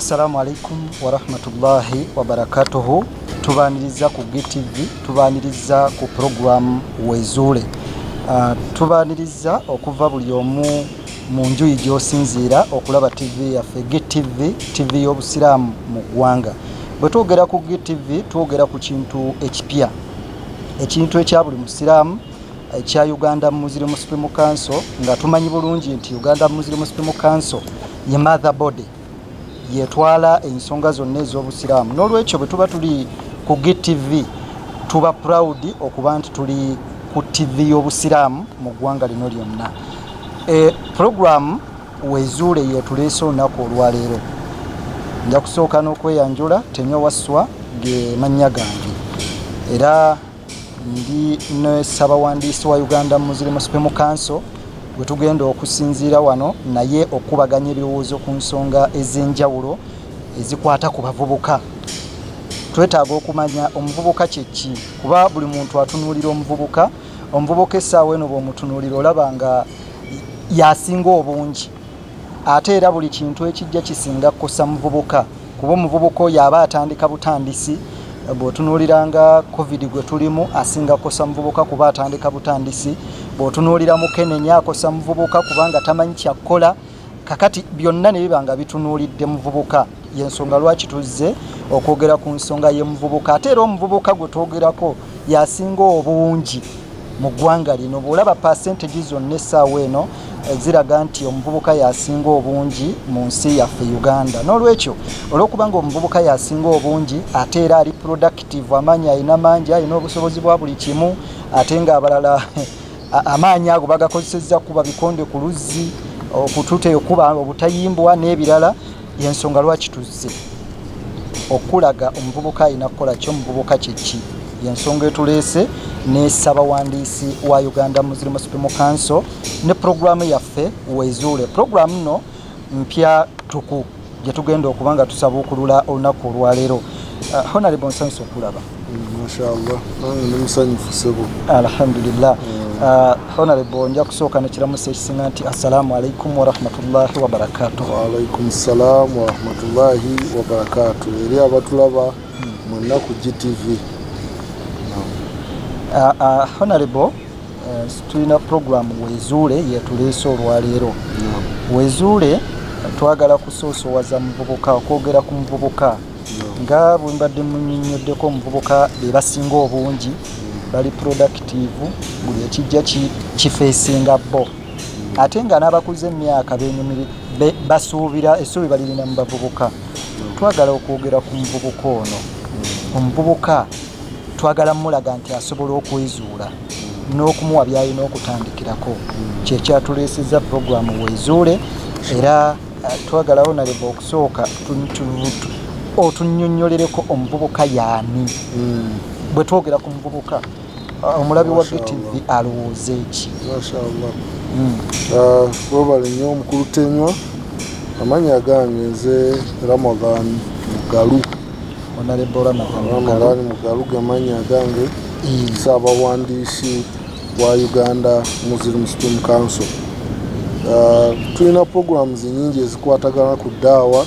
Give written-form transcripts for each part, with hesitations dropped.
Assalamu alaikum wa rahmatullahi wa barakatuhu. Tubaniriza ku GTV, tubaniriza ku program Wezuule. Tubaniriza okuva buli omu mu njuyi gy'osinziira okulaba TV yaffe GTV, TV y'obusiraamu mu ggwanga. Bwe twogera ku GTV twogera ku kintu ekipya, ekintu ekya buli musiraamu ekya Uganda Muslim Supreme Council, nga tumanyi bulungi nti Uganda Muslim Supreme Council ye mother body yetwala ensonga zonna ez'obusiraamu. N'olwekyo bwe tuba tuli ku GTV tuba proud okuba nti tuli ku TV y'obusiraamu mu ggwanga lino lyonna. Program Wezuule yetuleese olunaku olwaleero. Nja kusooka n'okweyanjula Tenyo Wasswa ge mannya gange, era ndi ne Ssaabawandiisi wa Uganda Muslim Supreme Council bwe tugenda okusinziira wano naye okubaganya ebirowoozo ku nsonga ez'enjawulo ezikwata ku bavubuka. Twetaaga okumanya omuvubuka kye ki, kuba buli muntu atunuulira omuvubuka. Omuvubuka essaawa eno bw'omutunuulira olaba nga yasinga obungi, ate era buli kintu ekijja kisinga kukosa muvubuka, kuba omuvubuka oyo aba atandika butandisi. Bw'otunuuliranga covid gwe tulimu asinga kukosa muvubuka kuba atandika butandisi. Bw'otunuulira Mukenenya akosa muvubuka kubanga tamanyi kyakkola. Kakati byonna ne biba nga bitunuulidde muvubuka. Y'ensonga lwaki tuzze okwogera ku nsonga y'omuvubuka. Ate era omuvubuka gwe twogerako yasinga obungi mu ggwanga lino. Bw'olaba percentage zonna essaawa eno ziraga nti omuvubuka yasinga obungi mu nsi yaffe Uganda. N'olwekyo olw'okubanga omuvubuka yasinga obungi ate era ali productive, amaanyi alina mangi, alina obusobozi bwa buli kimu, ate ng'abalala amaanyi ago bagakozesezza kuba bikonde ku luzzi, okututa okuba obutayimbwa n'ebirala. Y'ensonga lwaki tuzze okulaga omuvubuka alina kukola ki, omuvubuka kye ki. Y'ensonga etuleese ne Ssaabawandiisi wa Uganda Muslim Supreme Council ne programu yaffe Wezuule. Programu nno mpya tuku gye tugenda okuba nga tusaba okulula olunaku olwaleero. Honorable nsanyusa okulaba. Mashallah, nange musanyufu sebo. Alhamdulillah. Honorable nja kusooka nekiramusa ekisinga nti assalamu alaikum wa rahmatullahi wa barakatuh. Wa alaikum salam wa rahmatullahi wa barakatuh. Eri abatulaba mwenna ku GTV. Honorable, tulina programu Wezuule yetuleese olwaleero. Wezuule twagala kusoosowaza muvubuka, okwogera ku muvubuka nga bwe mbadde munnyonnyoddeko. Omuvubuka be basinga obungi, bali productive, buli ekijja kifeesinga bo, ate nga n'abakuze emyaka basuubira essuubi balirina mu bavubuka. Twagala okwogera ku muvubuka ono. Omuvubuka twagala mulaga nti asobola okwezuula n'okumuwa by'alina okutandikirako. Kye kyatuleesezza programu Wezuule, era twagala Honorable okusooka otunnyonnyolereko omuvubuka y'ani. Bwe twogera ku muvubuka omulabi wa GTV alowooza eki? Mashallah. Webale nnyo omukulu Tenywa. Amanya gange nze Ramadan Mugalu. Honorable Ramadan Mugalu gamanya gange. Ssaabawandiisi wa Uganda Muslim Supreme Council. Tulina programs nyingi ezikwatagana ku ddaawa,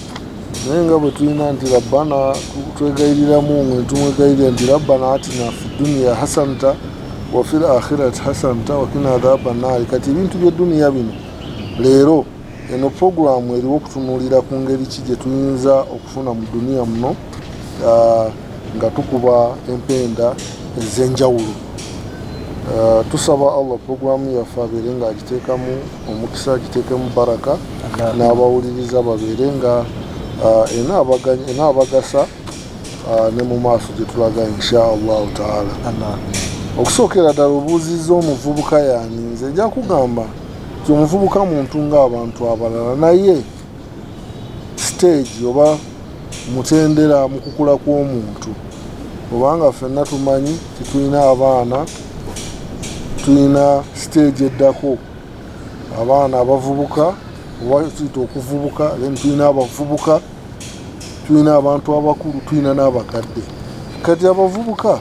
naye nga bwe tulina nti rabbana twegayiriramu mwe tumwegayirira nti rabbana atina fi dunya hasanata wa fil akhirati hasanata wa qina adhaban nar. Kati ebintu by'edduniya bino leero eno programu eriwo okutunuulira ku ngeri ki gye tuyinza okufuna mu duniya muno nga tukuba empenda ez'enjawulo. Tusaba Allah programu yaffe abeere nga agiteekamu omukisa, agiteekemu baraka, n'abawuliriza babeere nga enaabagasa ne mu maaso gye tulaga insha Allahu taala. Okusookera ddala obuuzizza omuvubuka y'ani, nze nja kugamba nti omuvubuka muntu ng'abantu abalala, naye stage oba mutendera mu kukula kw'omuntu. Obanga ffenna tumanyi titulina abaana, tulina stage eddako abaana abavubuka oba tuyita okuvubuka, then tulina abavubuka, tulina abantu abakulu, tulina n'abakadde. Kati abavubuka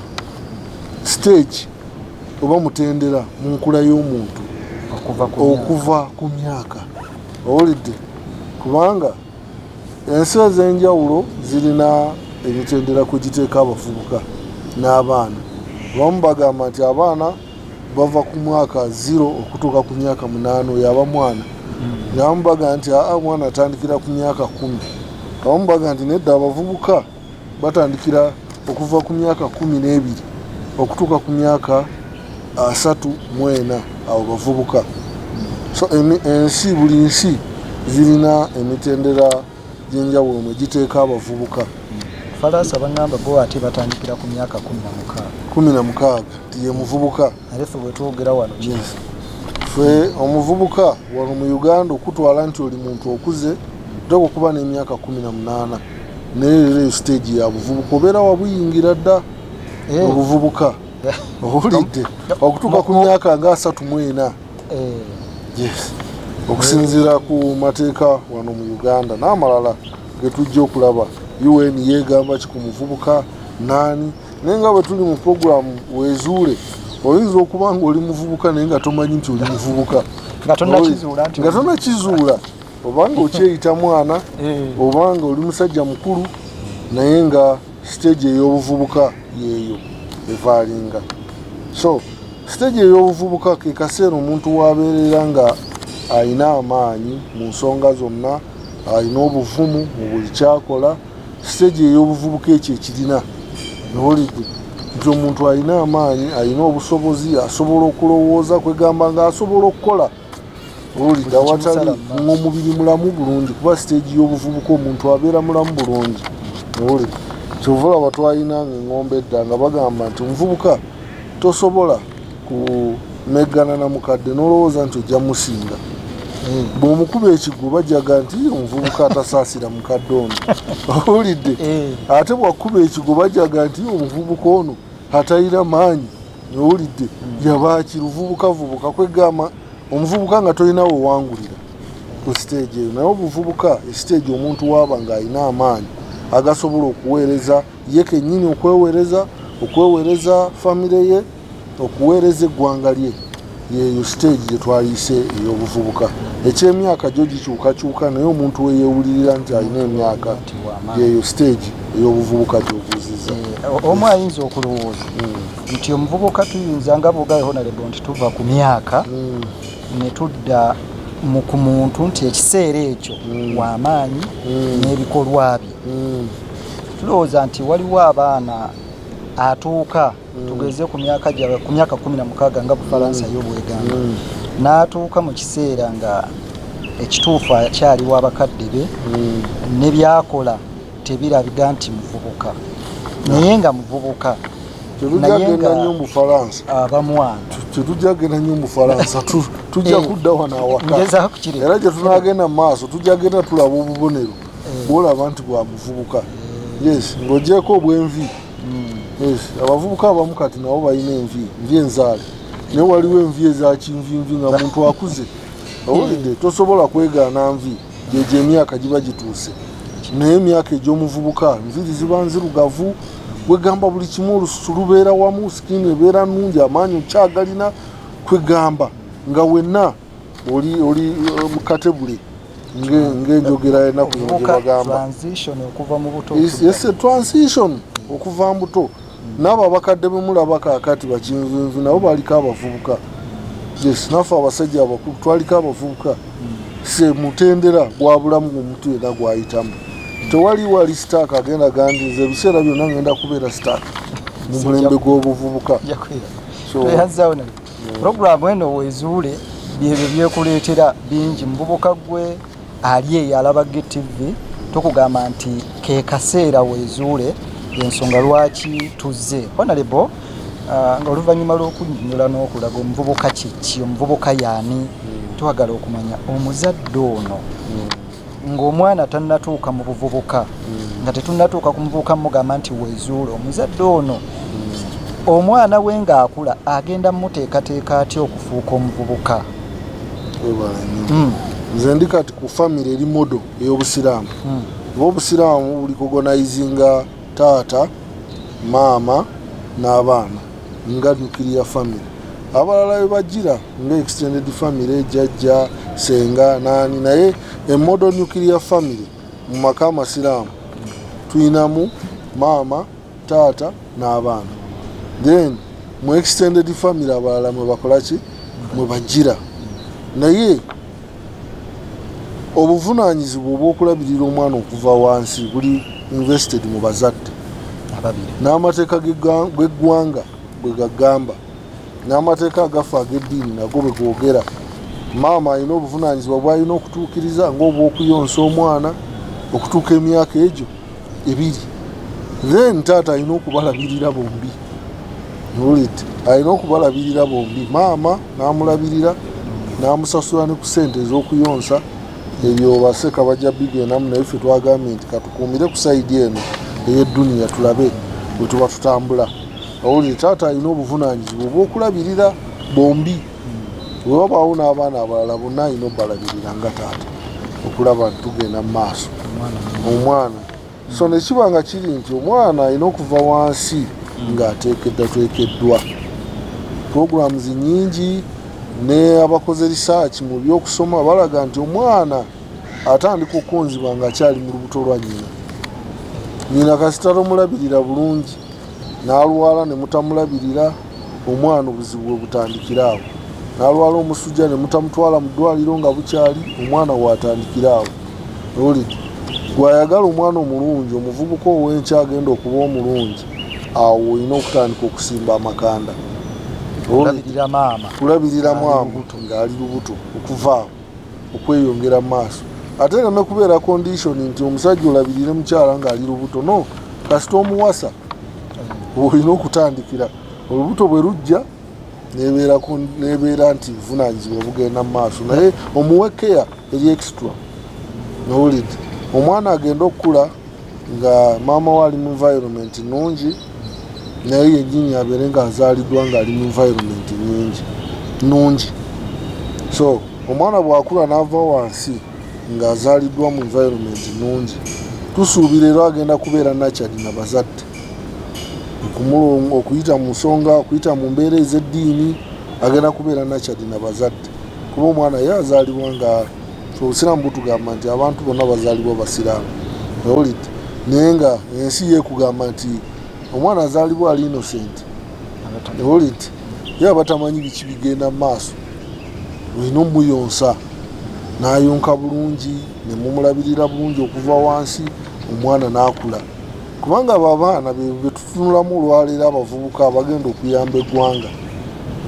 stage oba mutendera mu nkula y'omuntu okuva ku myaka, owulidde, kubanga ensi ez'enjawulo zirina emitendera kugiteeka abavubuka n'abaana. Abamu bagamba nti abaana bava ku mwaka 0 okutuuka ku myaka 8 yaba mwana. Abamu bagamba nti mwana atandikira ku myaka 10. Abamu bagamba nti nedda abavubuka batandikira okuva ku myaka 12 okutuuka ku myaka 34 abo bavubuka. So ensi buli nsi zirina emitendera gy'enjawulo mwe giteeka abavubuka. Faransa bangamba bo ate batandikira ku myaka 16 ye muvubuka. Alefe bwe twogera wano ffe omuvubuka wano mu Uganda okutwala nti oli muntu okuze toko kuba n'emyaka 18 naye stage ya buvubuka obeera wabuyingira dda obuvubuka owulidde okutuuka ku myaka nga 34 yes okusinziira ku mateeka wano mu Uganda n'amalala ge tujja okulaba. UN yeegamba ki ku muvubuka nani naye nga bwe tuli mu programu weezuule oyinza okuba nga oli muvubuka naye nga tomanyi nti oli muvubuka nga tonnakizuula obanga okyeyita mwana obanga oli musajja mukulu naye nga stage ey'obuvubuka yeeyo evaalinga. So stage ey'obuvubuka ke kaseera omuntu wabeerera nga ayina amaanyi mu nsonga zonna, ayina obuvumu mu buli kyakola. Stage ey'obuvubuka ekyo ekirina nolidde nti omuntu ayina amaanyi, ayina obusobozi, asobola okulowooza kwegamba nga asobola okukola olidde awatali ng'omubiri mulamu bulungi, kuba stage y'obuvubuka omuntu abeera mulamu bulungi. Olidde kyova olaba twalinanga eŋŋombe edda nga bagamba nti omuvubuka tosobola kumeggana na mukadde n'olowooza nti ojja musinga. Bw'omukuba ekigwo bajaga nti omuvubuka atasaasira mukadde ono owulidde. Ate bwakuba ekigwo bajaga nti omuvubuka ono atalina maanyi owulidde yabaaki luvubukavubuka kwegamba omuvubuka nga tolinawo owangulira ku stage eyo. Naye obuvubuka estage omuntu waaba nga alina amaanyi agasobola okuweereza ye kennyini, okweweereza famire ye, okuweereza eggwanga lye, yeeyo stage gye twaliise ey'obuvubuka. Ekyemyaka gyo gikyukakyuka naye omuntu we yeewulirira nti alina emyaka yeeyo stage ey'obuvubuka gy'obuuzizza. Omu ayinza okulowooza nti omuvubuka tuyinza nga bw'ogambye Honorable nti tuva ku myaka ne tudda ku muntu nti ekiseera ekyo w'amaanyi n'ebikolwa bye. Tulowooza nti waliwo abaana atuuka tugeze ku myaka 16 nga Bufalansa yo bwegamba n'atuuka mu kiseera nga ekituufu akyaliwo abakadde be ne byakola tebirabiga nti muvubuka naye nga muvubuka tetujjagenda nnyo mu Bufalansa abamwana tetujjagenda nnyo mu Bufalansa tujja kudda wano awaka era gye tunaagenda mu maaso tujjagenda tulaba obubonero bwolaba nti bwa muvubuka. Yes ng'ogyeko obwenvi. Yes abavubuka abamu kati nabo balina envi enzaale naye waliwo envi eza kinvinvi nga muntu akuze owulidde tosobola kwegaana nvi gyegyo emyaka giba gituuse. Naye emyaka egy'omuvubuka enviri ziba nzirugavu kwegamba buli kimu olususu lubeera wamu, sikini ebeera nnungi, amaanyi okyagalina kwegamba nga wenna oli mukatebule ng'enjogera ennaku zino gye bagamba. Yes, transition okuva mbuto. N'abo abakadde be mulaba kaakati bakinvinvi nabo baliko abavubuka. Yes, naffe abasajja abakulu twaliko abavubuka. Se mutendera gwa bulamu omuntu era gwayitamu. Tewali sitaaka agenda gandinze ebiseera byonna ngenda kubeera sitaaka mu mulembe gw'obuvubuka. Programu eno weezuule byebyo byekuleetera bingi. Muvubuka gwe ali eyo alaba GTV tukugamba nti ke kaseera weezuule ensonga lwaki tuzze. Honorable nga oluvannyuma lw'okunnyonnyola n'okulaga omuvubuka kiki, omuvubuka yaani, twagala okumanya omuzadde ono ng'omwana tannatuuka mu buvubuka nga tetunnatuuka ku muvubuka mugamba nti weezuule, omuzadde ono omwana we ng'akula agenda mmuteekateeka atya okufuuka omuvubuka? Nze ndi kati ku famire eri modo ey'obusiraamu. Obusiraamu buli kugonaizinga taata, maama n'abaana nga nuclear family. Abalala be bagira nga extended family, jjajja, senga, naani, naye emodo nuclear family mu maka amasiraamu tuyinamu maama taata n'abaana then mu extended family abalala mwe bakolaki mwe bajjira naye obuvunaanyizibwa obw'okulabirira omwana okuva wansi buli invested mu bazadde n'amateeka g'eggwanga bwe gagamba n'amateeka agafa ag'eddiini nago bwe googera maama alina obuvunaanyizibwa bw'alina okutuukiriza ng'obw'okuyonsa omwana okutuuka emyaka egyo ebiri then taata alina okubalabirira bombi nolete alina okubalabirira bombi maama n'amulabirira n'amusasula ne ku ssente ez'okuyonsa ebyo baseka bajja bigenamu naye ffe twagambye nti katukuumire ku sayidi eno ey'edduniya tulabe bwe tuba tutambula owulire taata alina obuvunaanyizibwa obw'okulabirira bombi bwe wabaawo n'abaana abalala bonna alina obbalabirira nga taata okulaba nti tugenda mu maaso omwana so nekiba nga kiri nti omwana alina okuva wansi ng'ateekeddwa programs nyingi ne abakoze research mu byokusoma balaga nti omwana atandika okukonzibwa ng'akyali mu lubuto lwa nyina kasita tomulabirira bulungi n'alwala ne mutamulabirira omwana obuzibu bwe butandikira awo n'alwala omusujja ne mutamutwala mu ddwaliro nga bukyali omwana bw'atandikira awo olidi gwayagala omwana omulungi omuvubuka ow'enkya agenda okuba omulungi awo olina okutandika okusimba amakanda kulabirira maama ng'ali lubuto okuva awo okweyongera mu maaso ate nga ne kubeera condition nti omusajja olabirire mukyala ng'ali lubuto no kasita omuwasa olina okutandikira olubuto bwe lujja nebeera nti buvunaanyizibwa bugenda mu maaso naye omuwe keya eri extra nowulidde omwana agenda okukula nga maama we ali mu environment nungi naye yennyini abeere ng'azaaliddwa ng'ali mu environment nungi so omwana bw'akula n'ava wansi ng'azaaliddwa mu environment nungi tusuubira era agenda kubeera nakyali na bazadde okuyita mu nsonga okuyita mu mbeera ez'eddiini agenda kubeera nakyali na bazadde kuba omwana ye azaalibwa nga obusiraamu butugamba nti abantu bonna bazaalibwa basiraamu owulidde naye nga ensi yeekugamba nti omwana azaalibwa ali innocent owulidde ye aba tamanyi biki bigenda mu maaso olina omuyonsa n'ayonka bulungi ne mumulabirira bulungi okuva wansi omwana n'akula kubanga abo abaana be tutunulamu olwaleero abavubuka bagenda okuyamba eggwanga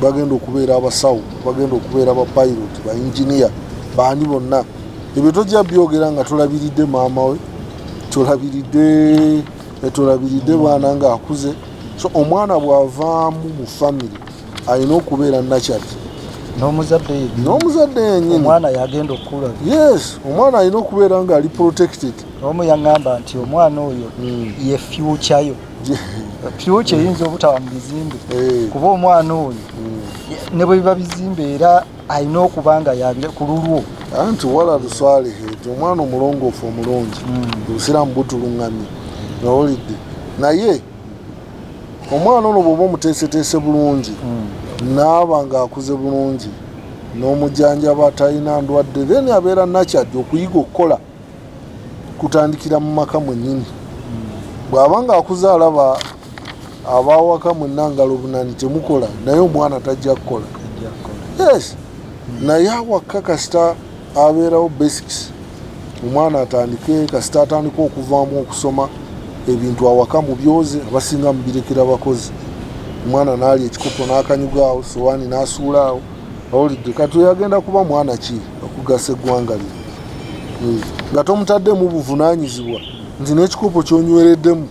bagenda okubeera abasawo bagenda okubeera abapayiroti bainjiniya baani bonna ebyo tojja byogera nga tolabiridde maama we tolabiridde baana ng'akuze so omwana bw'avaamu mu famire alina okubeera nakyati n'omuzadde yennyini omwana yagenda okukula yes omwana alina okubeera ng'ali protected omu yaŋŋamba nti omwana oyo ye future yo future eyinza obutaba mu bizimbe kuba omwana oyo ne bwe biba bizimbe era alina okuba nga yabire ku lulwo anti wala luswalehe nti omwana omulongoofu omulungi obusiraamu butuluŋŋamye owulidde naye omwana ono bw'oba omuteeseteese bulungi naaba ng'akuze bulungi n'omujjanjaba atalina ndwadde then abeera nakyadde okuyiga okukola kutandikira mu maka mwennyini bw'aba ng'akuze alaba abawaka mwenna ngalo bunani temukola naye omwana tajja kukola yes naye awaka kasita abeerawo basics omwana atandike kasita atandika okuvaamu okusoma ebintu awaka mu byoze abasinga mubirekera bakozi omwana n'ali ekikopo n'akanyugaawo sowaani n'asuulaawo awulidde kati yagenda kuba mwana ki okugasa eggwanga lye nga tomutaddemu buvunaanyizibwa nti n'ekikopo ky'onywereddemu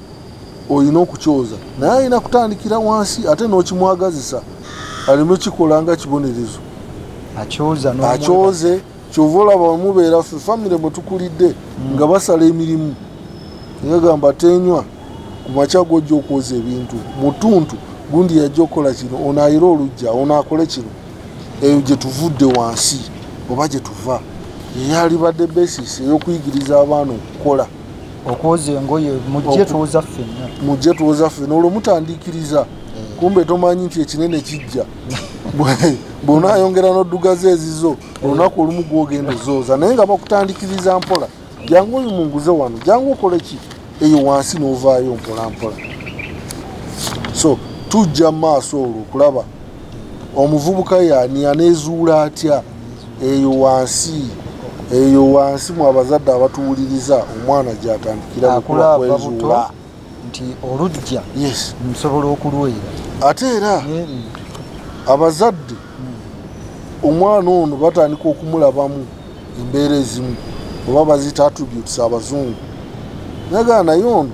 olina okukyoza naye alina kutandikira wansi ate n'okimwagazisa aleme kikola nga kibonerezo akyoze kyova olaba wemubeera ffe famire mwe tukulidde nga basala emirimu yagamba tenywa ku makya gojja okwoza ebintu mutuntu gundi yajja okukola kino ono ayira olujja ono akole kino eyo gye tuvudde wansi oba gye tuva eyalibadde basis ey'okuyigiriza abaana okukola okwoza engoye mujje tuwoza ffenna olwo mutandikiriza kumbe tomanyi nti ekinene kijja bw'onaayongera n'oddugaza ezizo olunaku olumu gwogenda ozooza naye nga bakutandikiriza mpola jangu munguze wano jangu okole ki eyo wansi n'ovaayo mpolampola. So tujja maaso olwo okulaba omuvubuka yani aneezuula atya eyo wansi mu abazadde abatuwuliriza omwana gy'atandikira okwezuula nti olujja yes nsobola okulwera. Ate era abazadde omwana ono batandika okumulabamu embeera ezimu oba bazita attributes abazungu. Nagaa naye ono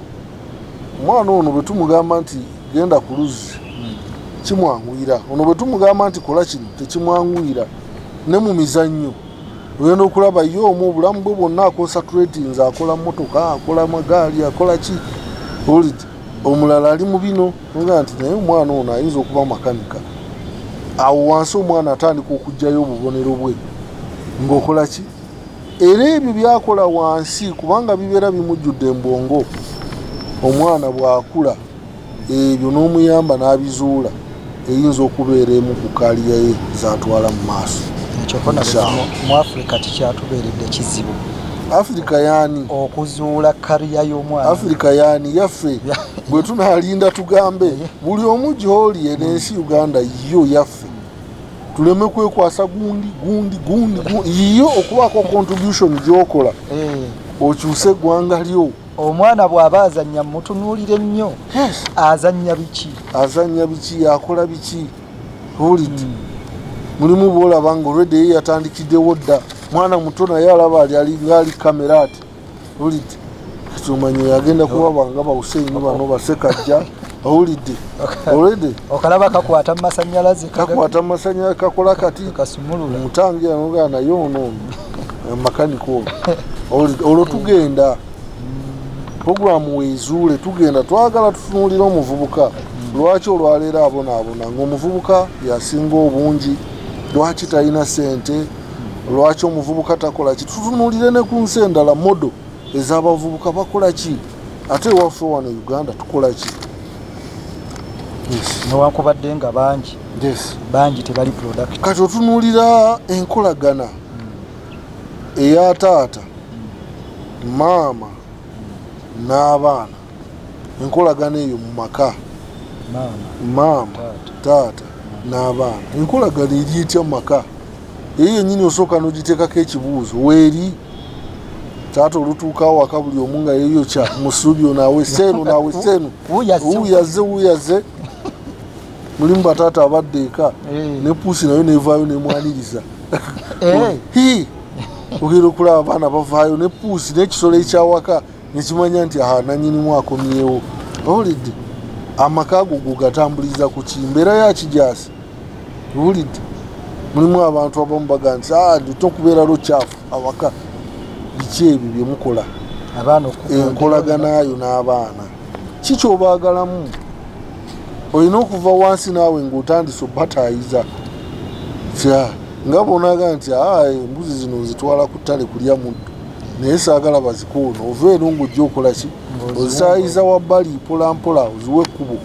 omwana ono bwe tumugamba nti genda ku luzzi kimwanguyira, ono bwe tumugamba nti kola kino tekimwanguyira. Ne mu mizannyo ogenda okulaba ye omu obulamu bwe bwonna akonsatratinze, akola motoka, akola magaali, akola ki olidi omulala ali mu bino nga nti naye omwana ono ayinza okuba makanika. Awo wansi omwana atandika okugjayo obubonero bwe ng'okola ki era ebyo byakola wansi kubanga bibeera bimujjudde embongo. Omwana bw'akula ebyo n'omuyamba n'abizuula eyinza okubeera emu ku kaliya ye zatwala mu maaso. Mu Africa tikyatubeeredde kizibu. Africa yaani okuzuula kaliya y'omwana. Africa yaani yaffe bwe tunaalinda tugambe buli omu gy'oli ensi Uganda yo yaffe tuleme kwekwasa gundi yo okubaako contribution gy'okola okyuse eggwanga lyo. Omwana bw'aba azannya mutunuulire nnyo azannya biki akola biki olidi mulimu bw'olaba nga olwedde ye yatandikiddewo dda mwana muto naye alaba ali kamera ati olidi kitumanyi yagenda kubabanga bawuseini bano basekajja olidi olwedde okalaba kakwata masannyalaze kakola kati kasumulula mutangira nogaa naye ono makaniko olwo tugenda programu weezuule tugenda twagala tutunuulira omuvubuka lwaki olwaleero abonaabona ng'omuvubuka yasinga obungi, lwaki talina sente, lwaki omuvubuka takola ki. Tutunuulire ne ku nsi endala modo ez'abavubuka bakola ki ate waffe wano Uganda tukola ki. newankubadde nga bangi tebali product. Kati otunuulira enkolagana eya taata maama n'abaana, enkolagana eyo mu maka maama taata n'abaana, enkolagana eri etya mu maka eyo yennyini osooka n'ogiteekako ekibuuzo weeri taata olutuukawo waka buli omu nga yeyokya musubyo naawe seenu wuuyaze mulimu bataata abadde eka ne puusi nayo nevaayo nemwaniriza ogenda okulaba abaana bavaayo ne puusi n'ekisolo ekyawaka nekimanya nti nanyinimu akomyewo. Owulidde amaka ago gogatambuliza ku ki mbeera ya kijaasi. Owulidde mulimu abantu abamu baga nti ndita okubeera lukyafu awaka. Biki ebyo bye mukola enkolaganayo n'abaana kiki obaagalamu? Olina okuva wansi naawe ng'otandise obbatayiza nga bonaga nti embuzi zino nzitwala ku ttale kulya muddo naye saagala bazikoona, ova eno ng'ojja okola ki ozitayiza wabbali mpolampola oziwe ekkubo.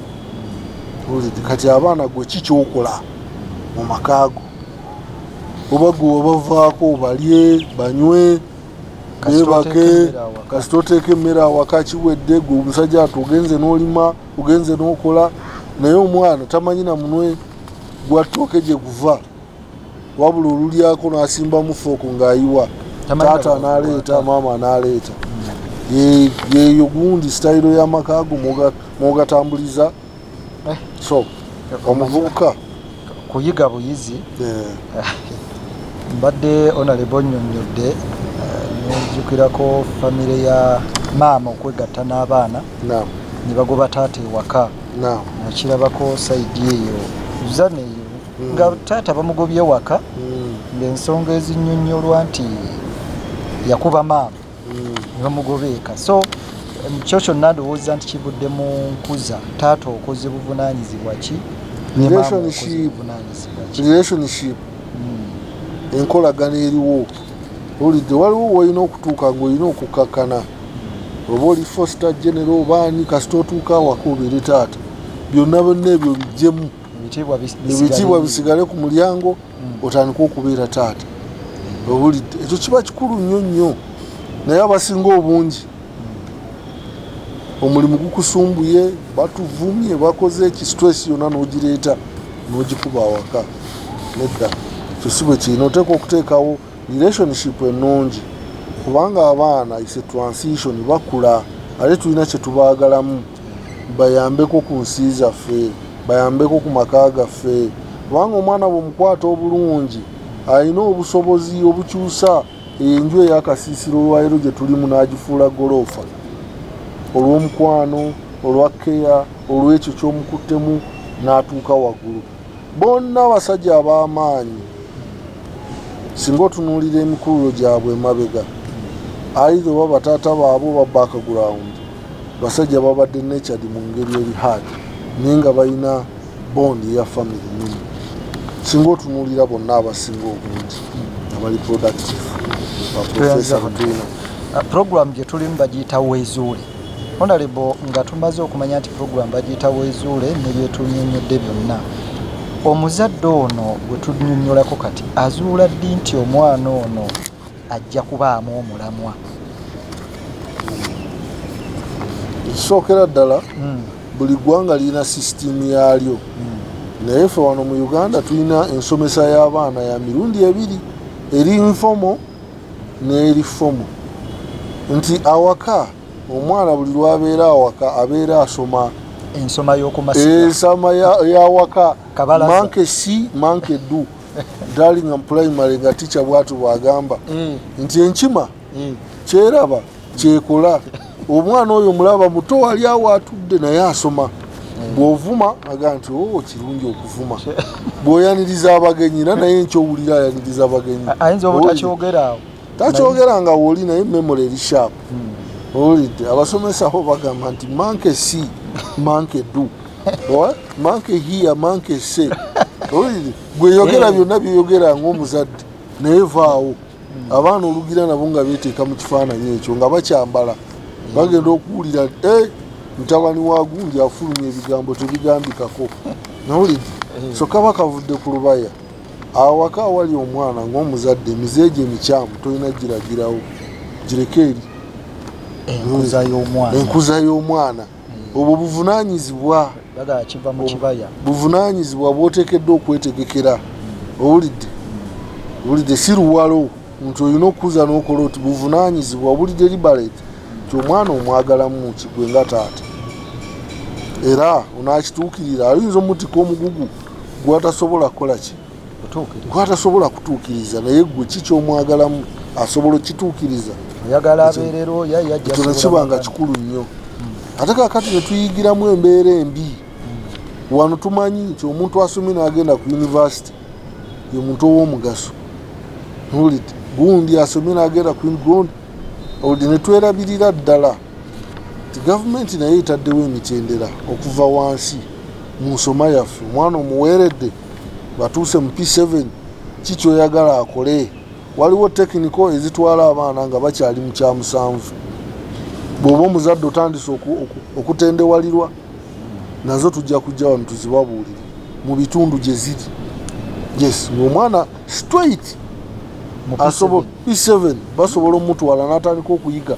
Kati abaana gwe kikyokola mu makaago oba gwe wabavaako balye banywe beebake kasita oteeka emmere awaka kiwedde gwe omusajja ati ogenze n'olima ogenze n'okola naye omwana tamanyi na munwe gwa ttooke gye guva wabula olulyako n'asimbamu fooko ng'ayiwa taata analeeta maama analeeta. Yeeyo gundi sitayiro y'amakaago mwogatambuliza. So omuvubuka kuyiga buyizi mbadde honorable nnyonnyodde nejjukirako famire ya maama okwegatta n'abaana ne bagoba taata ewaka nakirabako saidi eyo zana eyo nga taata bamugobye waka ng'ensonga ezinnyonnyolwa nti yakuba maama ne bamugoba eka. So kyo kyonna ndowooza nti kivudde mu nkuza taata okoze buvunaanyizibwa ki relationship enkolagana eriwo. Olidde waliwo walina okutuuka ng'olina okukakkana oba oli foster general obaani kasita otuuka awaka obeere taata byonna byonna ebyo bijjemu ebitiibwa bisigale ku mulyango otandika okubeera taata. Owulidde ekyo kiba kikulu nnyo nnyo naye abasinga obungi omulimu gukusumbuye batuvumye bakoze eki stress yonna n'ogireeta n'ogikuba awaka nedda kyo si bwe kiina oteeka okuteekawo relationship ennungi kubanga abaana ise transition bakula ate tulina kye tubaagalamu bayambeko ku nsi zaffe bayambeko ku maka gaffe kubanga omwana bwemukwata obulungi alina obusobozi obukyusa enju ey'akasiisiro olwaleero gye tulimu n'agifuula goloofa olw'omukwano olwa keya olw'ekyo ky'omukuttemu n'atuuka waggulu bonna abasajja ab'amaanyi singa otunuulira emikululo gyabwe emabega either oba bataata baabwe oba background basajja babadde natured mu ngeri eri hard naye nga balina bond eya family nini singa otunuulira bonna abasinga obungi abali productive baprofesa Buduuna. Program gye tulimu bagiyita Weezuule. Honorable nga tumaze okumanya nti program bagiyita Weezuule nebyetunnyonnyodde byonna, omuzadde ono gwe tunnyonnyolako kati azuula ddi nti omwana ono ajja kubaamu omulamwa? Ekisookera ddala buli ggwanga lirina sisitimu yaalyo naye ffe wano mu Uganda tulina ensomesa y'abaana ya mirundi ebiri, eri informal n'eri formal. Nti awaka omwana buli lwabeera awaka abeera asoma ensoma y'okumasiga ensoma y'awaka manke si manke du Darlingham primary nga ticha bwatu bwagamba nti enkima kyeraba kyekola omwana oyo mulaba muto wali awo atudde naye asoma bw'ovuma aga nti kirungi okuvuma bw'oyaniriza abagenyi naye nkyowulira ayaniriza abagenyi ayinza obutakyogera takyogera nga woli naye memory eri sharp olidde abasomesa ho bagamba nti manke si manke du manke hiya manke se olidde gweyogera byonna byeyogera ng'omuzadde naye vaawo abaana olugira nabo nga beeteeka mu kifaananyi ekyo nga bakyambala bagenda okuwulira mutabani wa gundi afulumya ebigambo tebigambikako nawulidde so kaba kavudde ku lubaya awaka awali omwana ng'omuzadde emizeege emikyamu tolina giragirawo gireke eri enkuza y'omwana obwo buvunaanyizibwa buvunaanyizibwa bw'oteekeddwa okwetegekera owulidde si luwalo nti olina okuza n'okola oti buvunaanyizibwa obulidde liberate ti omwana omwagalamu kigwe nga taata era onaakituukirira ayinza omutika omugugu gwatasobola kukola ki gwatasobola kutuukiriza naye gwe ki kyomwagalamu asobola okituukiriza ekyo nekibanga kikulu nnyo ate kakati netuyigiramu embeera embi wano tumanyi nti omuntu asomye n'agenda ku yunivasite ye muntu ow'omugaso nolidde gundi asomye n'agenda ku gundi olidde netwerabirira ddala ti gavumenti naye etaddewo emitendera okuva wansi mu nsoma yaffe omwana omuweeredde batuuse mu P7 kikyoyagala akole waliwo tekiniko ezitwala abaana nga bakyali mu kyamusanvu bw'oba omuzadde otandise okutendewalirwa nazo tujja kujja wano tuzibabuulire mu bitundu gye ziri yes ng'omwana straight asobola P7 basobola omutwala n'atandika okuyiga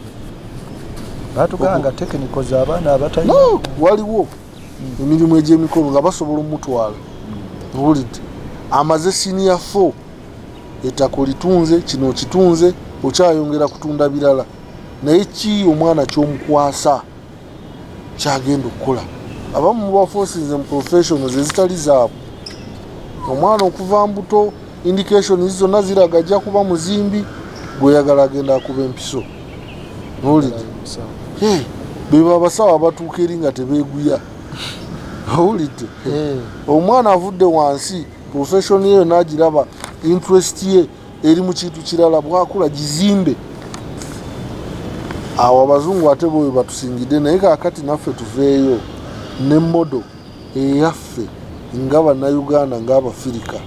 batuganga tekiniko z'abaana abatalina waliwo emirimu egy'emikono nga basobola omutwala owulidde amaze senior 4 ettako litunze kino kitunze okyayongera kutunda birala naye ki omwana ky'omukwasa kyagenda okukola abamu mubafosinze mu professionals ezitali zaabwe omwana okuva mbuto indication zonna ziraga ajja kuba muzimbi gweyagala agenda akuba empiso nolidde beba abasawo abatuuka eri nga tebeeguya owulidde omwana avudde wansi profession yeyo n'agiraba interest ye eri mu kintu kirala bwakula gizimbe awo abazungu ate bwe batusingidde naye kakati naffe tuveeyo ne modo eyaffe nga bannayuganda ng'abafirika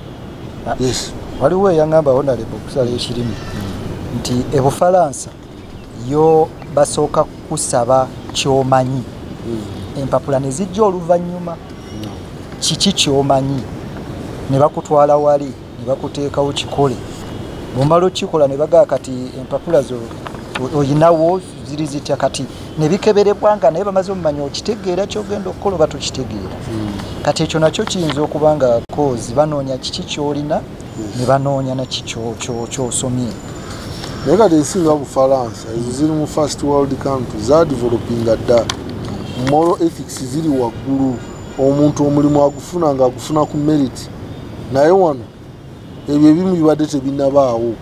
yes waliwo eyangamba honorable okusala ekirimi nti ebufalansa yo basooka kusaba kyomanyi empapula ne zijja oluvannyuma kiki kyomanyi ne bakutwala wali ne bakuteekawo kikole bwomala okikola ne bagaa kati empapula zo oyinawo ziri zitya kati nebikeberebwa nga naye bamaze omumanya okitegeera kyogenda okukola oba tukitegeera kati ekyo nakyo kiyinza okuba nga kozi banoonya kiki kyolina ne banoonya naki kyosomye naye kati ensinga Bufalansa ezo ziri mu first world country zadevelopinga dda moral ethics ziri waggulu omuntu omulimu agufuna nga agufuna ku merit naye wano ebyo ebimu bibadde tebinabaawo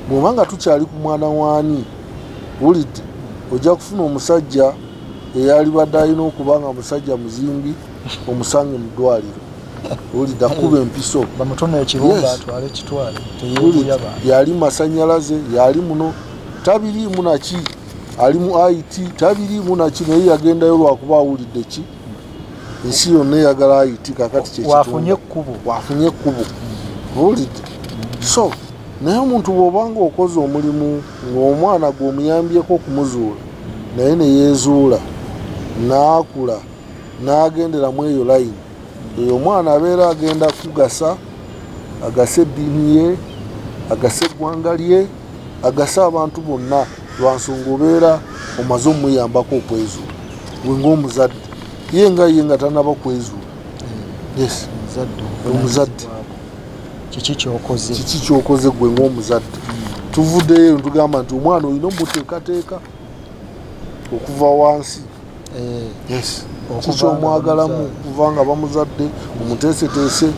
bw'oba nga tukyali ku mwana waani wulidde ojja kufuna omusajja eyalibadde alina okuba nga musajja muzimbi omusange mu ddwaliro wulidde akuba empiso yali masanyalaze yali muno tabiriimu naki ali mu IT tabiriimu naki naye yagendayo lwakuba awulidde ki ensi yonna eyagala IT kakati wafunye ekkubo wulidde so naye omuntu bw'obanga okoze omulimu ng'omwana gw'omuyambyeko okumuzuula naye ne yeezuula n'akula n'agenderamu eyo layini eyo omwana abeera agenda kugasa agase eddiini ye agase eggwanga lye agase abantu bonna lwansonga obeera omaze omuyambako okwezuula gwe ng'omuzadde ye nga tanaba kwezuula yes omuzadde kiki kyokoze gwe ng'omuzadde tuvuddeyo ntugamba nti omwana olina omuteekateeka okuva wansi yes kikyomwagalamu okuva nga bamuzadde omuteeseteese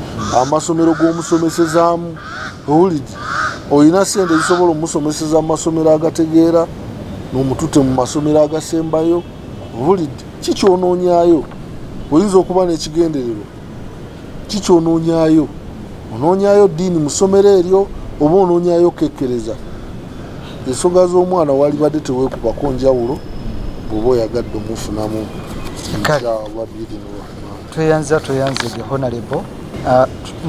amasomero g'omusomesezaamu owulidde olina sente zisobola omusomeseza mu masomero agategeera n'omutute mu masomero agasembayo owulidde kikyonoonyaayo oyinza okuba n'ekigendererwa kikyonoonyaayo onoonyayo ddiini mu ssomero eryo oba onoonyayo kekkereza ensonga z'omwana walibadde teweekubako njawulo bw'oba oyagadde omufunamu tweyanza gye Honorable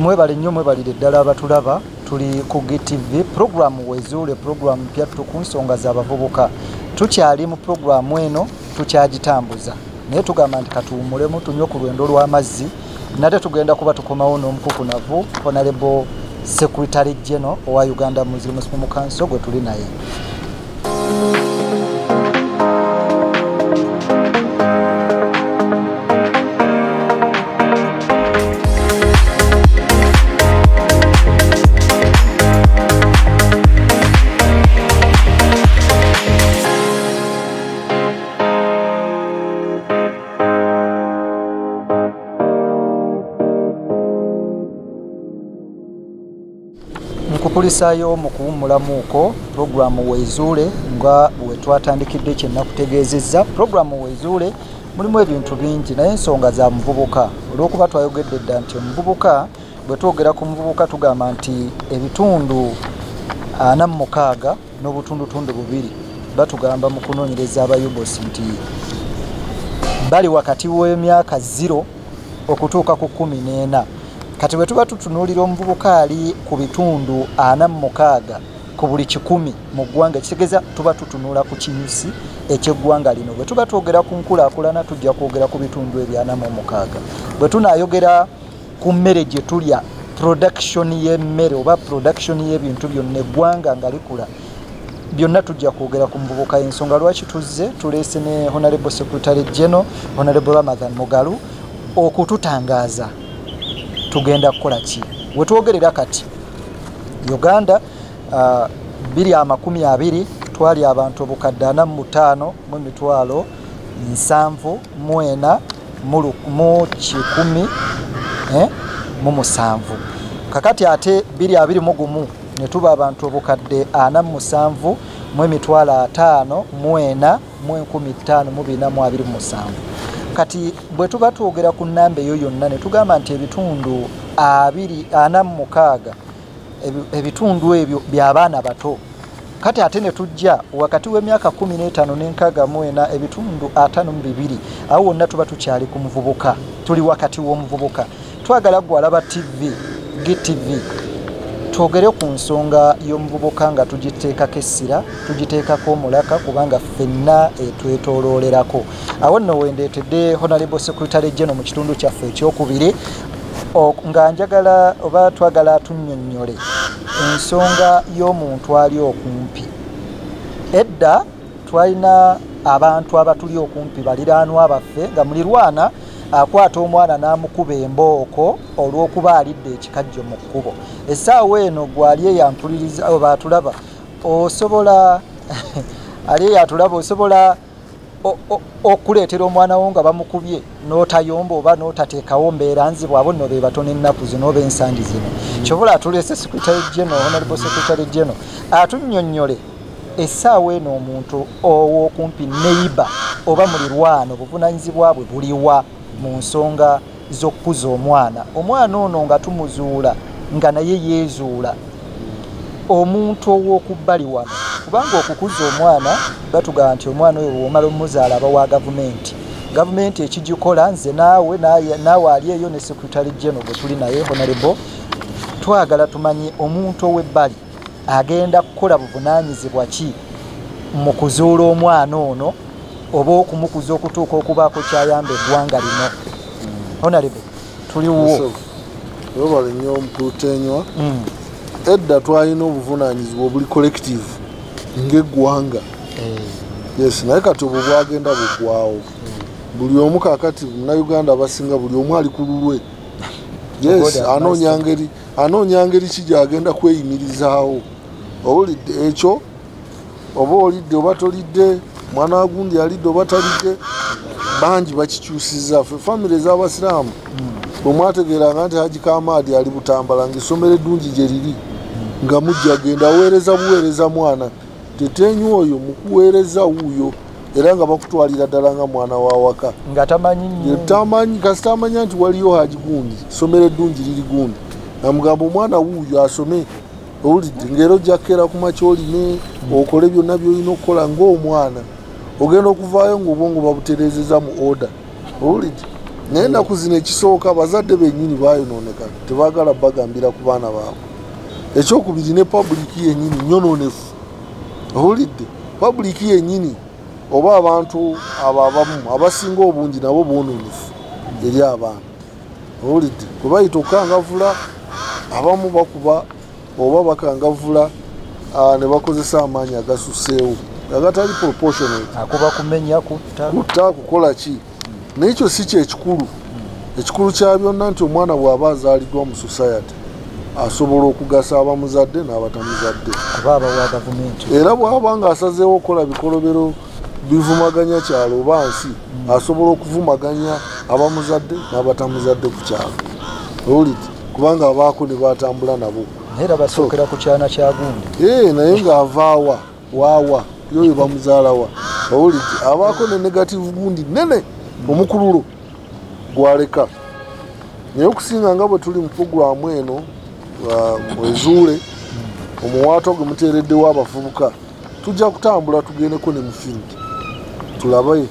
mwebale nnyo mwebalire ddala abatulaba tuli ku GTV programu wezuule programu mpya ku nsonga z'abavubuka tukyali mu programu eno tukyagitambuza naye tugamba nti katuwumulemu tunywe ku lwendo lw'amazzi nate tugenda kuba tukomawo n'omukukunavu Honorable Secretary General owa Uganda Muslim Council gwe tuli naye kukulisayo mu kuwummulamuuko programu wezuule nga bwe twatandikidde kye nakutegeezezza programu wezuule mulimu ebintu bingi naye ensonga za muvubuka olw'okuba twayogedde dda nti omuvubuka bwe twogera ku muvubuka tugamba nti ebitundu 46 n'obutundutundu 2 batugamba mu kunoonyereza abayubosi nti bali wakati w'emyaka 0 okutuuka ku 14 kati bwe tuba tutunuulira omuvubuka ali ku bitundu 46 ku buli 100 mu ggwanga kitegeeza tuba tutunula ku kinyusi eky'eggwanga lino bwe tuba twogera ku nkulaakulana tujja kwogera ku bitundu ebyo 46 bwe tunaayogera ku mmere gye tulya production y'emmere oba production y'ebintu byonna eggwanga nga likula byonna tujja kwogera ku muvubuka ensonga lwaki tuzze tuleese ne Honorable Secretary General Honorable Ramadhan Mugalu okututangaaza tugenda kukola ki wetwogerera kati Uganda 2020 twali abantu obukadde 45 mu mitwalo 7 mu 10 mu 7 kakati ate 2021 ne tuba abantu obukadde 47 mu emitwalo 5 mu 4 mu 15 mu 427 kati bwe tuba twogera ku nnamba eyo yonna ne tugamba nti ebitundu 46 ebitundu ebyo by'abaana bato kati ate ne tujja wakati w'emyaka 15 n'enkaaga ebitundu 52 awo wonna tuba tukyali ku muvubuka tuli wakati w'omuvubuka twagala gwalaba TV GTV twogere ku nsonga y'omuvubuka nga tugiteekako essira tugiteekako omulaka kubanga ffenna etwetooloolerako awo nno wendeetedde Honorable Secretary General mu kitundu kyaffe ekyokubiri nga njagala oba twagala atunnyonnyole ensonga y'omuntu ali okumpi edda twalina abantu abatuli okumpi baliraanwa baffe nga mulirwana akwata omwana n'amukuba embooko olw'okuba alidde ekikajjo mu kkubo. Essaawa eno gwali eyampuliriza oba atulaba osobola ali eyatulaba osobola okuleetera omwana wo nga bamukubye n'otayomba oba n'otateekawo mbeera nzibu. Abo nno be batono ennaku zino oba ensangi zino. Kyobola atuleese Secretary General, Honorable Secretary General atunnyonnyole essaawa eno omuntu ow'okumpi neighbor oba mulirwano buvunaanyizibwa bwe buliwa mu nsonga z'okkuza omwana. Omwana ono nga tumuzuula nga naye yeezuula omuntu ow'okubbali wano, kubanga okukuza omwana batugamba nti omwana oyo bw'omala omuzaala aba wa gavumenti. Gavumenti ekigikola nze naawe ali eyo ne Secretary General gwe tuli naye Honorable, twagala tumanye omuntu ow'ebbali agenda kukola buvunaanyizibwa ki mu kuzuula omwana ono oba okumukuza okutuuka okubaako kyayamba eggwanga lino. Honorable, tuliwo webale nnyo Mpulutenywa. Edda twalina obuvunaanyizibwa obuli collective ng'eggwanga. Yes, naye kati obwo bwagenda buggwawo. Buli omu kaakati munnayuganda abasinga buli omu ali ku lulwe. Yes, anoonya ngeri ki gy'agenda kweyimirizaawo. Owulidde ekyo oba olidde oba tolidde, mwana wagundi alidde oba talidde, bangi bakikyusizza. Ffe famire ez'abasiraamu bwe mwategeeranga nti Haji Kamadi ali Butambala ng'essomero eddungi gye liri nga mujja agenda aweereza buweereza mwana, Tetenywa oyo mukuweereza wuuyo era nga bakutwalira ddala nga mwana wa waka nga tamanyi kasita amanya nti waliyo Haji gundi ssomero eddungi liri gundi namugamba omwana wuuyo asome. Owulidde ngero jakera ku makya oline okole byonna by'olina okukola ng'omwana ogenda okuvaayo ng'obwongo babutereezeza mu order. Owulidde naye ennaku zino ekisooka abazadde bennyini baayonooneka tebaagala bagambira ku baana baabwe. Ekyokubiri ne publiki yennyini nnyonoonefu. Owulidde publiki yennyini oba abantu abo abamu abasinga obungi nabo boonoonefu eri abaana. Owulidde kwe bayita okukangavula abamu bakuba oba bakangavula ne bakozesa amaanyi agasuseewo agatali proportionate. Akuba kumenya kutta kukola ki? N'ekyo si kyekikulu. Ekikulu kya byonna nti omwana bw'aba azaaliddwa mu society asobola okugasa abamuzadde n'abatamuzadde abawa gavumenti. Era bw'aba nga asazeewo okukola bikolobero bivumaganya kyalo oba nsi asobola okuvumaganya abamuzadde n'abatamuzadde ku kyalo. Owulidde kubanga abaako ne batambula nabo era basookera ku kyana kya gundi. Naye ng'avaawa waawa yoyo bamuzaalawa. Owulidde abaako ne negative gundi nene omukululo gwaleka. Naye okusinga nga bwe tuli mu puroguramu eno Wezuule omuwaato gwe muteereddewo abavubuka, tujja kutambula tugendeko ne mu field tulabe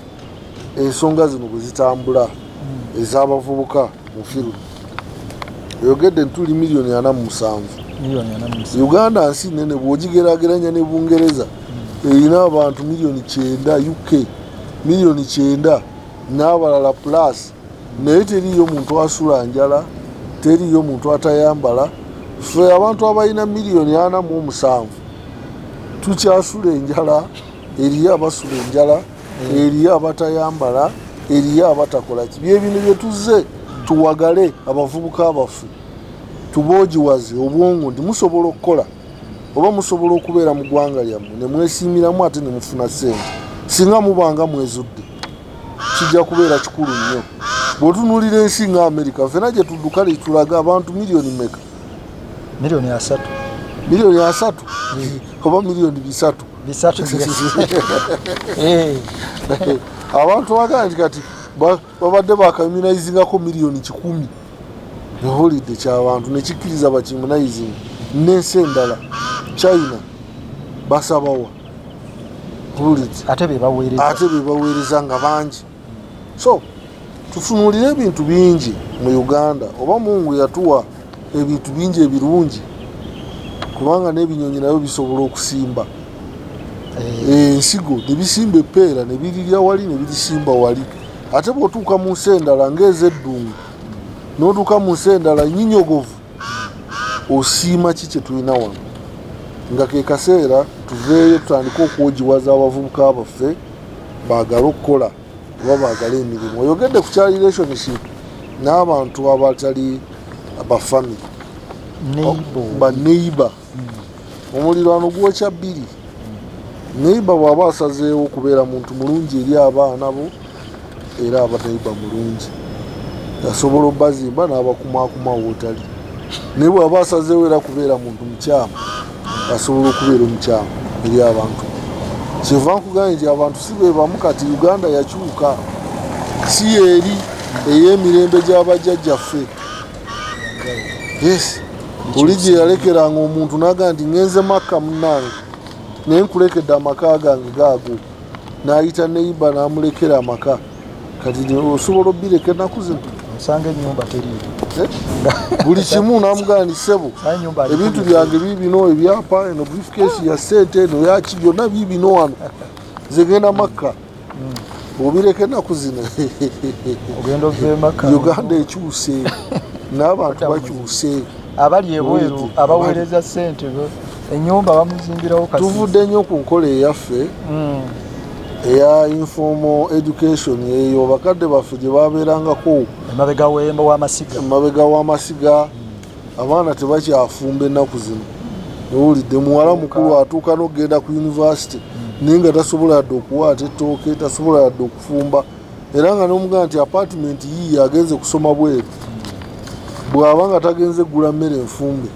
ensonga zino bwe zitambula ez'abavubuka mu field. Oyogedde ntuli milioni 47. Uganda nsi nene bw'ogigeraageranya ne Bungereza erina abantu milioni 9, UK milioni 9 n'abalala plus. Naye teriyo muntu asula njala, teriyo muntu atayambala. Ffe abantu abalina milioni 47 tukyasula enjala, eriyo abasula enjala, eriyo abatayambala, eriyo abatakola ki. Byebino bye tuzze tuwagale abavubuka baffe tuboogiwaze obwongo nti musobola okukola oba musobola okubeera mu ggwanga lyammwe ne mwesiimiramu ate ne mufuna ssente. Singa mubanga mwezudde kijja kubeera kikulu nnyo. Bw'otunuulira ensi nga Amerika, ffena gye tudduka tulaga abantu milioni mmeka? Milioni 3. Milioni 3 oba milioni 3? Abantu bagamba nti kati babadde bakamunayizingako milioni 10. Owulidde ky'abantu ne kikkiriza bakimunayizing n'ensi endala China basabawa. Owulidde ate be baweereza nga bangi. So tufunuulire ebintu bingi mu Uganda oba Mungu yatuwa ebintu bingi ebirungi kubanga n'ebinyonyi nabyo bisobola okusimba. Ensigo ne bisimba eppeera ne birirya wali ne birisimba wali. Ate bw'otuuka mu nsi endala ng'ez'eddungu n'otuuka mu nsi endala nnyinyogovu osiima ki kye tulina wano nga ke kaseera tuveeyo tutandike okwogiwaza abavubuka baffe baagala okukola oba baagala emirimu. Oyogedde ku child relationship n'abantu abatali bafamily baneighbor. Omuliraano gwokya bbiri. Neighbor bw'aba asazeewo okubeera muntu mulungi eri abaana bo era aba neighbor mulungi, asobola obbazimba n'abakumaakuma wootali. Naye bw'aba asazeewo era kubeera muntu mukyamu asobola okubeera omukyamu eri abantu. Kyeva nkugambye nti abantu si be bamu kati Uganda yakyuka, si eri ey'emirembe gy'abajjajjaffe. Yes, oli gye yalekeranga omuntu n'agamba nti ngenze Makka munnange naye nkulekedde amaka gange gaago, n'ayita neiba n'amulekera amaka. Kati osobola obbireka ennaku zino osanga ennyumba teriiyo, buli kimu n'amugamba nti ssebo ebintu byange biibino, ebyapa eno briefcase ya ssente eno yaki byonna biibino wano, nze genda Makka. Obireka ennaku zino ogenda ova Makka. Uganda ekyuse n'abantu bakyuse, abali ebweru abaweereza ssente ennyumba bamuzimbirawo kasi. Tuvudde nnyo ku nkola eyaffe eya informal education eyo bakadde baffe gye babeerangako emabega w'amasiga. Abaana tebakyafumba ennaku zino. Owulidde muwala mukulu atuuka n'okgenda ku yunivasite naye nga tasobola yadde okuwaata ettooke, tasobola yadde okufumba, era nga n'omugamba nti apartment yiiye agenze kusoma bweru. Bw'aba nga tagenze gula mmere enfumbe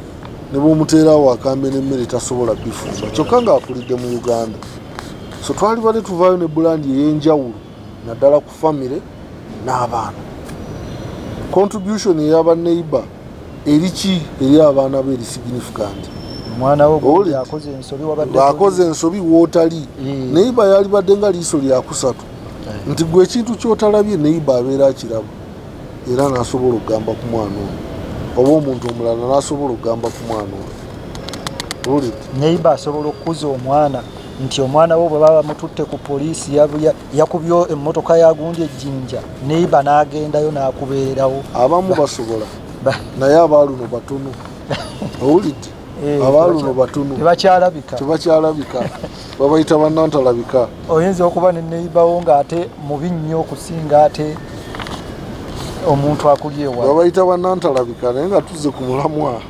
ne bw'omuteerawo akambe n'emmere tasobola bifumba, kyokka ng'akulidde mu Uganda. So twali badde tuvaayo ne bulandi ey'enjawulo naddala ku famire n'abaana. Contribution ey'abaneighbor eri ki eri abaana be eri significant. Omwana wo yakoze ensobi wabadde akoze ensobi wootali, neighbor yali badde nga liiso lya kusatu, nti gwe ekintu ky'otalabye neighbor abeera akiraba era n'asobola okugamba ku mwana oyo, oba omuntu omulala n'asobola okugamba ku mwana oyo. Neighbor asobola okukuza omwana nti omwana wo bwe baba mututte ku poliisi yakubyo emmotoka yagundi ejjinja, neighbor n'agendayo n'akubeerawo. Abamu basobola naye abaaluno batono. Owulidde? Abaaluno batono tebakyalabika, babayita bannantalabika. Oyinza okuba ne neighbor wo ng'ate mubi nnyo okusinga ate omuntu akuli ewa, babayita bannantalabika. Naye nga tuzze ku mulamwa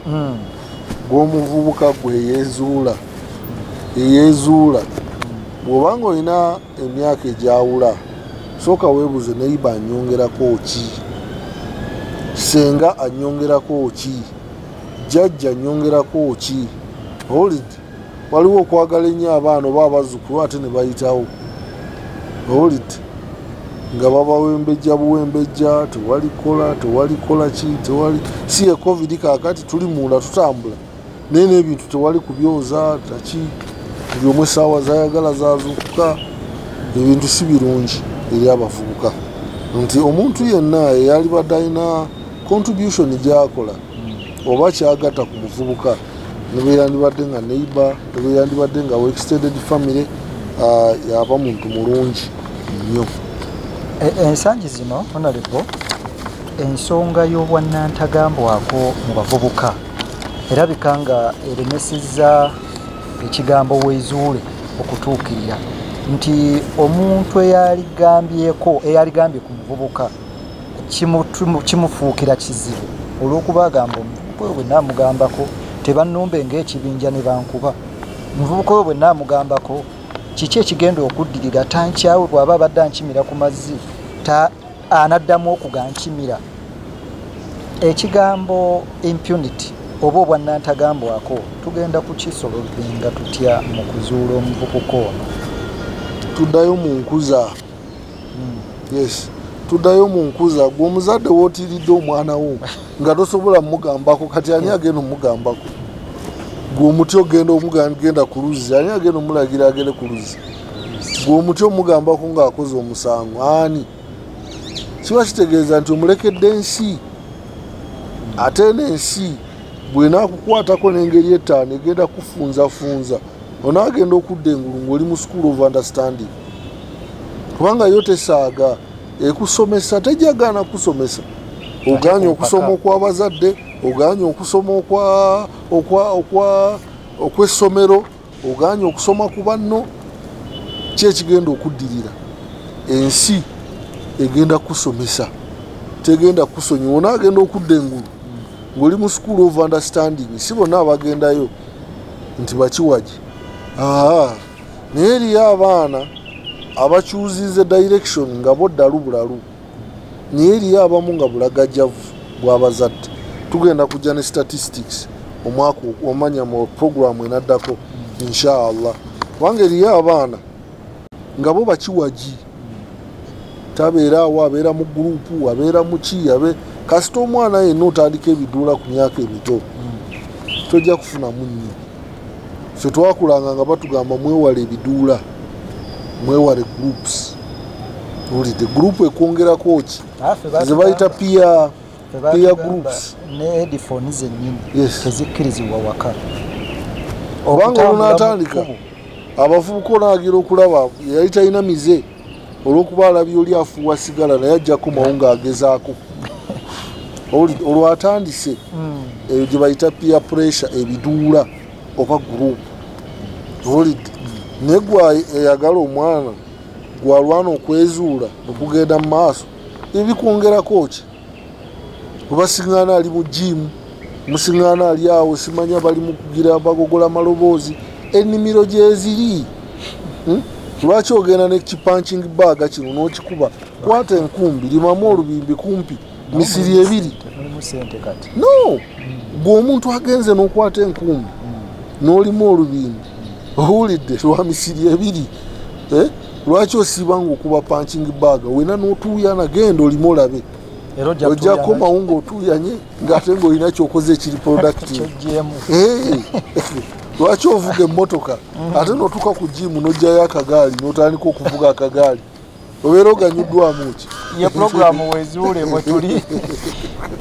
gw'omuvubuka gwe eyeezuula. Bw'obanga olina emyaka egyawula sooka weebuze neighbor annyongerako ki, senga annyongerako ki, jjajja annyongerako ki. Owulidde? Waliwo okwagala ennyo abaana oba abazzukulu ate ne bayitawo. Owulidde? Nga babawembejja buwembejja, tewalikola ki, si ye covid kaakati tuli munda tutambula naye n'ebintu tewali kubyoza taki, buli omu essaawa zayagala zazuukuka. Ebintu si birungi eri abavubuka, nti omuntu yenna eyali badde alina contribution gy'akola oba kyagatta ku muvubuka, ne bwe yandibadde nga neighbor, ne bwe yandibadde nga extended family, yaba muntu mulungi nnyo. Ensangi zino honorable, ensonga y'obwannantagambwako mu bavubuka erabika nga eremesezza ekigambo weezuule okutuukirira, nti omuntu eyaligambye ku muvubuka kimufuukira kizibu olw'okuba agamba omuvubuka oyo bwe naamugambako tebannumbe ng'ekibinja ne bankuba. Omuvubuka oyo bwe naamugambako kiki ekigenda okuddirira, tankyawe bw'aba abadde ankimira ku mazzi anaddamu okugankimira. Ekigambo impunity oba obwannantagambwako tugenda kukisolovinga tutya mu kuzuula omuvubuka ono? Tuddayo mu nkuza. Yes, tuddayo mu nkuza. Gwe omuzadde wootiridde omwana wo nga tosobola mugambako, kati ani agenda omugambako? Gwe omuti ogenda omugenda ku luzzi, ani agenda omulagira agende ku luzzi? Gwe omuti omugambako ng'akoze omusango, ani? Kiba kitegeeza nti omulekedde ensi, ate n'ensi bw'enaakukwatako n'engeri ettaano egenda kufunzafunza, onaagenda okudda engulu ng'oli mu school of understanding. Kubanga yo tesaaga ekusomesa, tejagaana kusomesa. Oganye okusoma okw'abazadde, oganye okusoma okw'essomero, oganye okusoma ku banno kyekigenda okuddirira ensi egenda kusomesa tegenda kusonyiwa onaagenda okudda engulu ng'oli mu school of understanding si bonna abagendayo nti bakiwagi naye eriyo abaana abakyuzize direction nga boddalu bulalu naye eriyo abamu nga bulagajjavu bw'abazadde tugenda kujja ne statistics omwaka omanya mu programu enaddako inshallah kubanga eriyo abaana nga bo bakiwagi tabeera awo abeera mu gurupu abeera mu ki kasita omwana yenna otandika ebiduula ku myaka emito tojja kufunamu nnyo ffe twakulanga nga batugamba mwewale ebiduula mwewale groups olidde gurupu ekwongerako ki ze bayita peer groups ne headphones zennyini tezikkirizibwa waka obanga olunatandika abavubuka olaagira okulaba yali talina mize olw'okuba alabye oli afuuwa sigala naye ajjako mawunga agezaako olwatandise eyo gye bayita peer pressure ebiduula oba gurupu olidde naye gwe eyagala omwana gwalwana okwezuula okugenda mu maaso ebikwongerako ki kubasiŋŋaana ali mu jimu musiŋŋaana ali awo simanya bali mu kugira bagogola maloboozi ennimiro gyeziri lwaki ogenda ne kipunching bag kino n'okikuba kwata enkumbi limamu olubimbi kumpi misiri ebiri no gwe omuntu agenze n'okwata enkumbi n'olimu olubimbi owulidde lwa misiri ebiri lwaki osiiba nga okuba punching bag wena n'otuuyana genda olimu olabe ojjako mawunga otuuyanye ng'ate ng'olina kyokoze ekiri productive lwaki ovuga emmotoka ate n'otuuka ku jimu n'ojjayo akagaali n'otandika okuvuga akagaali obeera oganyuddwamu ki ye programu wezuule mwe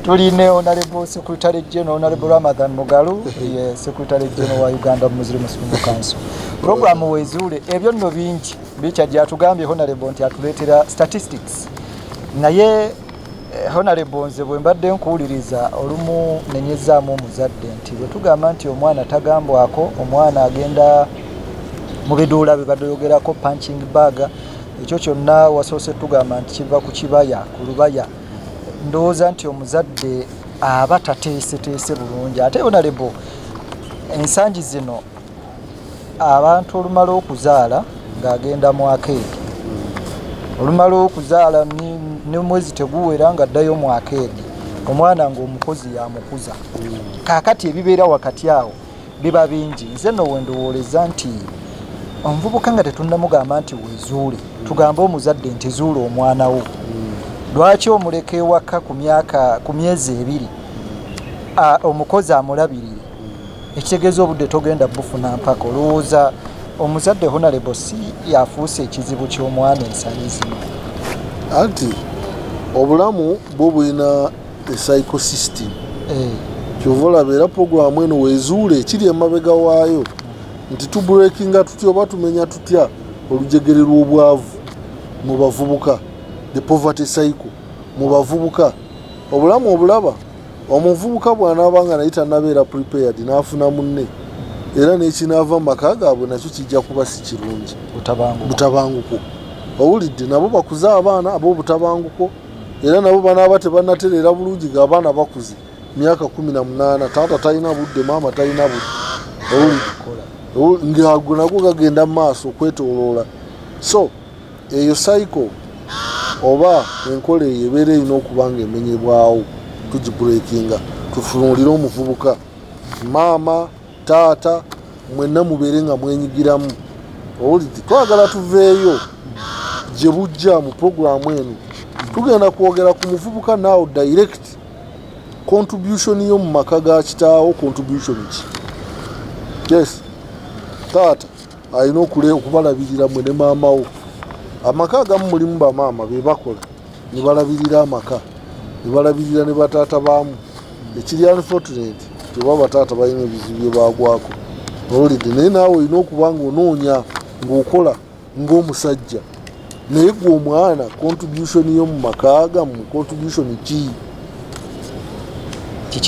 tuli ne honorable secretary general honorable Ramadhan Mugalu ye secretary general wa Uganda Muslim Council programu wezuule ebyo nno bingi bikyajja atugambye honorable nti atuleetera statistics naye honorable nze bwe mbadde nkuwuliriza olumu nenyezaamu omuzadde nti bwe tugamba nti omwana tagambwako omwana agenda mu biduula bye badoyogerako punching bag ekyo kyonna wasoose tugamba nti kiva ku kibaya ku lubaya ndowooza nti omuzadde aba tateeseteese bulungi ate honorable ensangi zino abantu olumala okuzaala ng'agenda mu akeedi olumala okuzaala ne mwezi teguwera nga addayo mu akeedi omwana ng'omukozi yamukuza kaakati ebibeera wakati awo biba bingi nze nno wendowooleza nti omuvubuka nga tetunnamugamba nti wezuule tugambe omuzadde nti zuula omwana wo lwaki omuleka ewaka ku myezi ebiri omukozi amulabirire ekitegeeza obudde togenda bufuna mpaka olowooza omuzadde honorable si yafuuse ekizibu ky'omwana ensangi zino anti obulamu bwo bulina psychosystem kyova olaba era programu eno wezuule ekiri emabega waayo nti tubreakinga tutya oba tumenya tutya olujegere lw'obwavu mu bavubuka the poverty cycle mu bavubuka obulamu obulaba omuvubuka bw'anaaba nga naye tannabeera prepared n'afuna munne era n'ekinaava mu maka gaabwe nakyo kijja kuba si kirungi butabanguko owulidde nabo bakuze abaana ab'obutabanguko era nabo banaaba tebannatereera bulungi ng'abaana bakuze myaka 18 taata talina budde maama talina budde owulidde ng'ago nago gagenda mu maaso okwetooloola so eyo cycle oba enkola eyo ebeera erina okuba nga emenyebwawo tugibreakinga tufunulire omuvubuka maama taata mwenna mubeere nga mwenyigiramu owulidde twagala tuveeyo gye bujja mu programu eno tugenda kwogera ku muvubuka naawe direct contribution yo mu maka ga kitaawo contribution ki yes taata alina okubalabirira mwe ne maamawo amaka agamu mulimu bamaama be bakola ne balabirira amaka ne balabirira ne bataata baamu ekiri unfortunate oba bataata balina ebizibu bye baagwako owulidde naye naawe olina okuba nga onoonya ng'okola ng'omusajja naye gwe omwana contribution yo mu maka gamu contribution ki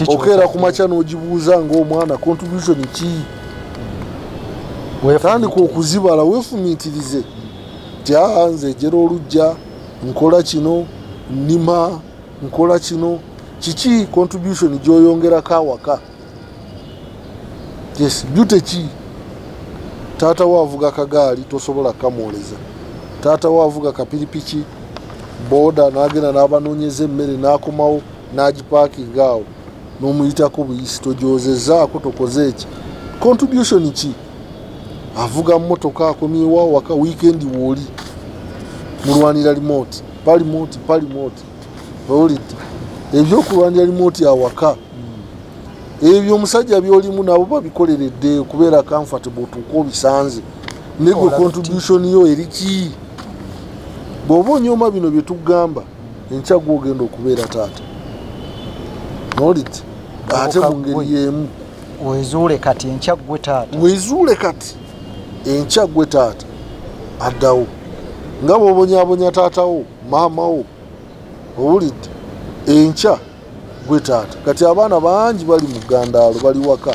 okeera ku makya n'ogibuuza ng'omwana contribution ki tandika okuzibala weefumiitirize nze ejera olujja nkola kino nnima nkola kino kiki contribution gy'oyongerako awaka. Yes, byute ki taata waavuga kagaali tosobola kamwoleza, taata waavuga kapiripiki booda n'agenda n'abanoonyeza emmere n'akomawo n'agipaakinga awo n'omuyitako buyisi togyozezaako tokoze eki contribution ki. Avuga mmotoka akomyewo awaka wiikendi wooli mulwanira remote palimoti owulidde ebyokulwanira remote awaka ebyo omusajja byolimu nabo babikoleredde okubeera comfortable tuuka obisanze nego contribution yo eriki. Bw'oba onyooma bino bye tugamba enkya gwogenda okubeera taata nolidde ate mu ngeri y'emu wezuule kati enkya gwe taata wezuule kati enkya gwe taata addawo nga bw'obonyaabonya taatawo maamawo owulidde enkya gwe taata. Kati abaana bangi bali mu ggandaalo bali waka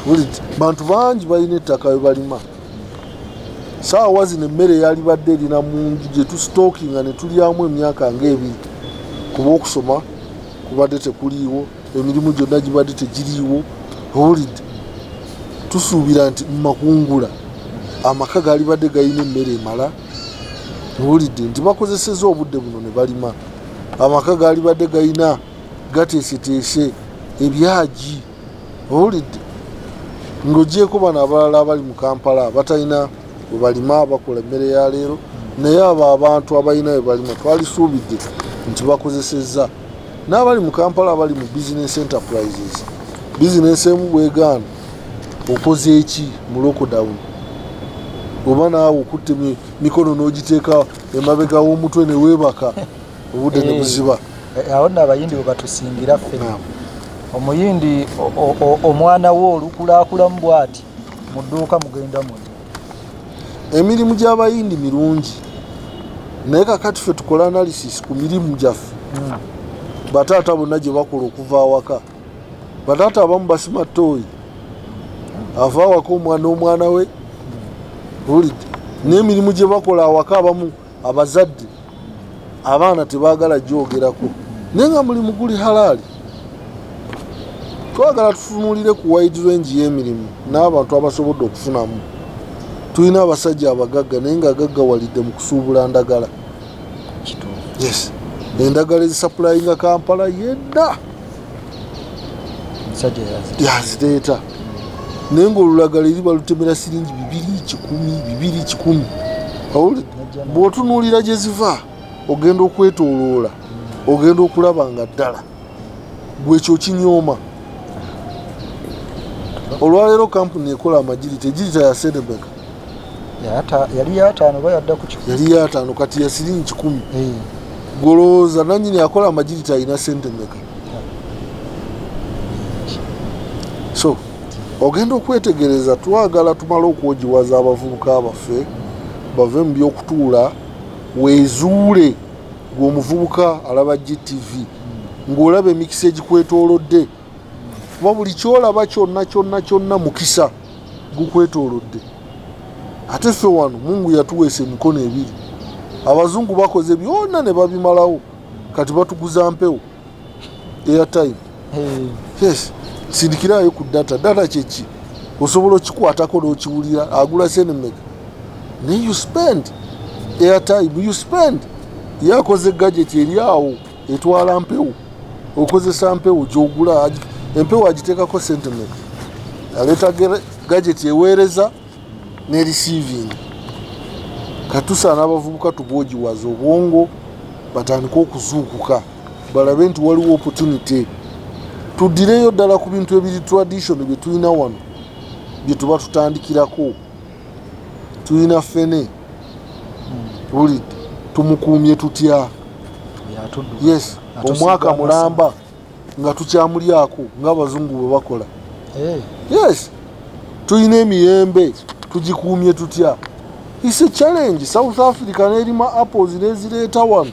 owulidde bantu bangi balina ettaka we balima saawa zino emmere yali badde erina mungi gye tusitookinga ne tulyamu emyaka ng'ebiri kuba okusoma kubadde tekuliiwo emirimu gyonna gibadde tegiriiwo owulidde tusuubira nti mumakungula amaka gaali badde galina emmere emala owulidde nti bakozeseza obudde buno ne balima amaka gaali badde galina gateeseteese ebyagi owulidde ng'ogyeko bano abalala abali mu Kampala batalina we balima bakola emmere ya leero naye abo abantu abalina we balima twalisuubidde nti bakozeseza n'abali mu Kampala abali mu business enterprises bizinesi emu bwegaana okoze eki mu lockdown oba naawe okutte mikono n'ogiteeka emabega w'omutwe ne weebaka obudde ne buziba. Awo nno abayindi bwe batusingira ffe omuyindi omwana we olukulakulamu bw'ati mu dduuka mugenda muli. Emirimu gy'abayindi mirungi naye kakati ffe tukola analysis ku mirimu gyaffe. Bataata bonna gye bakola okuva awaka bataata abamu basima ttooyi ava awaka omwana we owulidde n'emirimu gye bakola awaka abamu abazadde abaana tebaagala gyogerako naye nga mulimu guli halaali. Twagala tufunuulire ku wide range y'emirimu n'abantu abasobodde okufunamu. Tulina abasajja abagagga naye nga gaggawalidde mu kusuubula ndagala. Yes, endagala ezisappulayinga Kampala yedda yaziteeta naye ng'olulagala eri balutemera siringi 210 owulidde bw'otunuulira gye ziva ogenda okwetooloola ogenda okulaba nga ddala gwekyo kinyooma. Olwaleero kampuni ekola amagirita ejirita ya Sedebeka yali yataano bayadda ku kikumi yali yataano kati ya siringi 10. Golooza nannyini akola amagirita alina sente mmeka? So ogenda okwetegereza twagala tumala okwogiwaza abavubuka baffe bave mu by'okutuula weezuule ng'omuvubuka alaba GTV ng'olaba emikisa egikwetoolodde kuba buli kyolaba kyonna mukisa gukwetoolodde. Ate ffe wano Mungu yatuweesa emikono ebiri. Abazungu bakoze byonna ne babimalawo kati batuguza mpewo airtime. Yes, sindikirayo ku data kyeki osobola okikwatako n'okiwulira agula sene mmeka naye you spend airtime you spend. Yakoze gadget eri awo etwala mpewo okozesa mpewo gy'ogula empewo agiteekako sente mmeka aleeta gadget eweereza ne receiving. Katusaana abavubuka tubwogiwaza obwongo batandika okuzuukuka balabe nti waliwo opportunity. Tuddireyo ddala ku bintu ebiri tradition bye tulina wano bye tuba tutandikirako. Tulina ffene bulidde tumukuumye tutya. Yes, omwaka mulamba nga tukyamulyako ng'abazungu bwe bakola. Yes, tulina emiyembe tugikuumye tutya. It's a challenge. South Africa nerima apples nezireeta wano.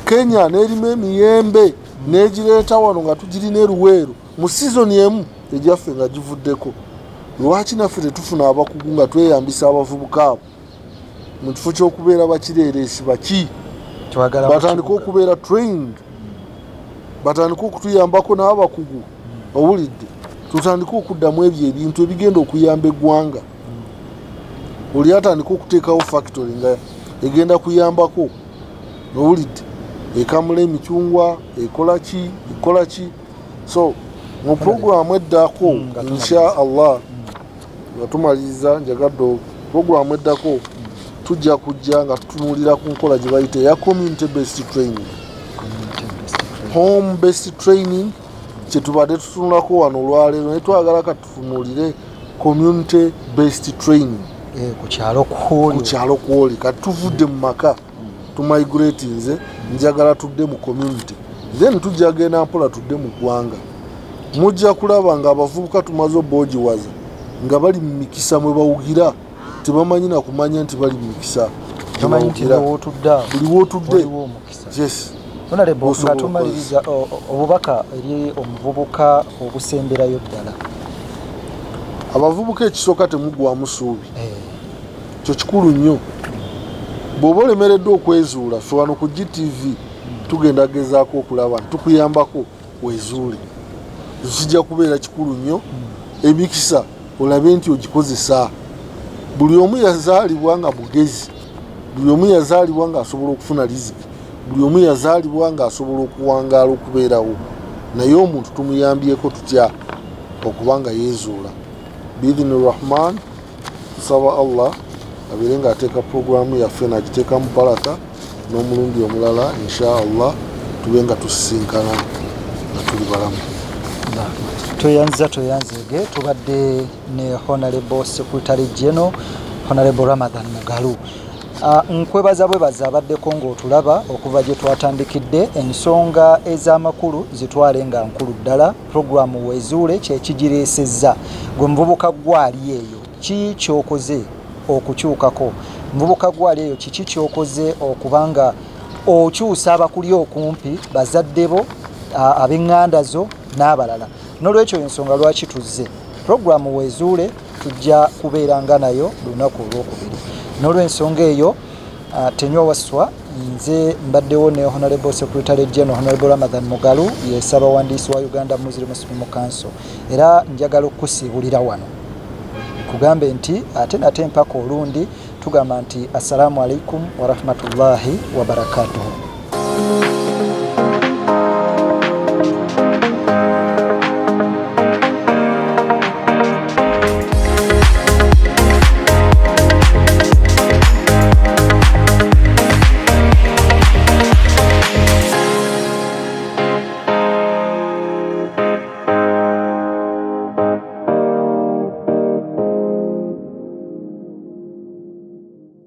Kenya nerima emiyembe negireeta wano nga tugirina eruweero mu season emu egyaffe nga givuddeko. lwaki naffe tetufuna abakugu nga tweyambisa abavubuka abo mu kifo ky'okubeera bakireereesi baki batandika okubeera trained batandika okutuyambako n'abakugu owulidde tutandika okuddamu ebyo ebintu ebigenda okuyamba eggwanga oli atandika okuteekawo factory nga egenda kuyambako owulidde ekamula emicungwa ekola ki so mu programu eddako insha Allah nga tumaliriza njagadde programu eddako tujja kujja nga tutunuulira ku nkola gye bayita eya community based training home based training kyetubadde tutunulako wano olwaleero naye twagala katutunuulire community based training ku kyalo kwoli kati tuvudde mu maka tumigratinze njagala tudde mu community then tujja genda mpola tudde mu ggwanga mujja kulaba nga abavubuka tumaze oboogiwaza nga bali mu mikisa mwe bawugira tebamanyi na kumanya nti bali mu mikisa buli wootudde yes nga tumaliriza obubaka eri omuvubuka obusemberayo ddala abavubuka ekisooka temuggwamu ssuubi kyo kikulu nnyo bw'oba olemereddwa okwezuula fe wano ku GTV tugenda gezaako okulaba tukuyambako wezuule kijja kubeera kikulu nnyo emikisa olabe nti ogikozesa buli omu yazaalibwa nga mugezi buli omu yazaalibwa nga asobola okufuna riziki buli omu yazaalibwa nga asobola okuwangaala okubeerawo naye omuntu tumuyambyeko tutya okuba nga yeezuula biidhini rahman tusaba Allah abeere ng'ateeka programu yaffe n'agiteekamu baraka n'omulundi omulala insha Allah tube nga tusisinkana nga tuli balamu toyanzege tubadde ne Honorable Secretary General Honorable Ramadan Mugalu nkwebaza bwebaza abaddeko ng'otulaba okuva gye twatandikidde ensonga ez'amakulu zitwale nga nkulu ddala programu weezuule kyekigireesezza gwe muvubuka gwali eyo ki kyokoze okukyukako muvubuka gwali eyo kiki kyokoze okubanga okyusa abakuli okumpi bazaddebo ab'eŋŋanda zo n'abalala n'olwekyo ensonga lwaki tuzze programu weezuule tujja kubeeranga nayo lunaku olwokubiri n'olwensonga eyo tenywa waswa nze mbaddewo ne Honorable Secretary General Honorable Ramadan Mugalu ye Ssaabawandiisi wa Uganda Muslim Council era njagala okusiibulira wano kugambe nti ate nate mpaka olundi tugamba nti assalamu alaikum wa rahmatullahi wa barakatuhu.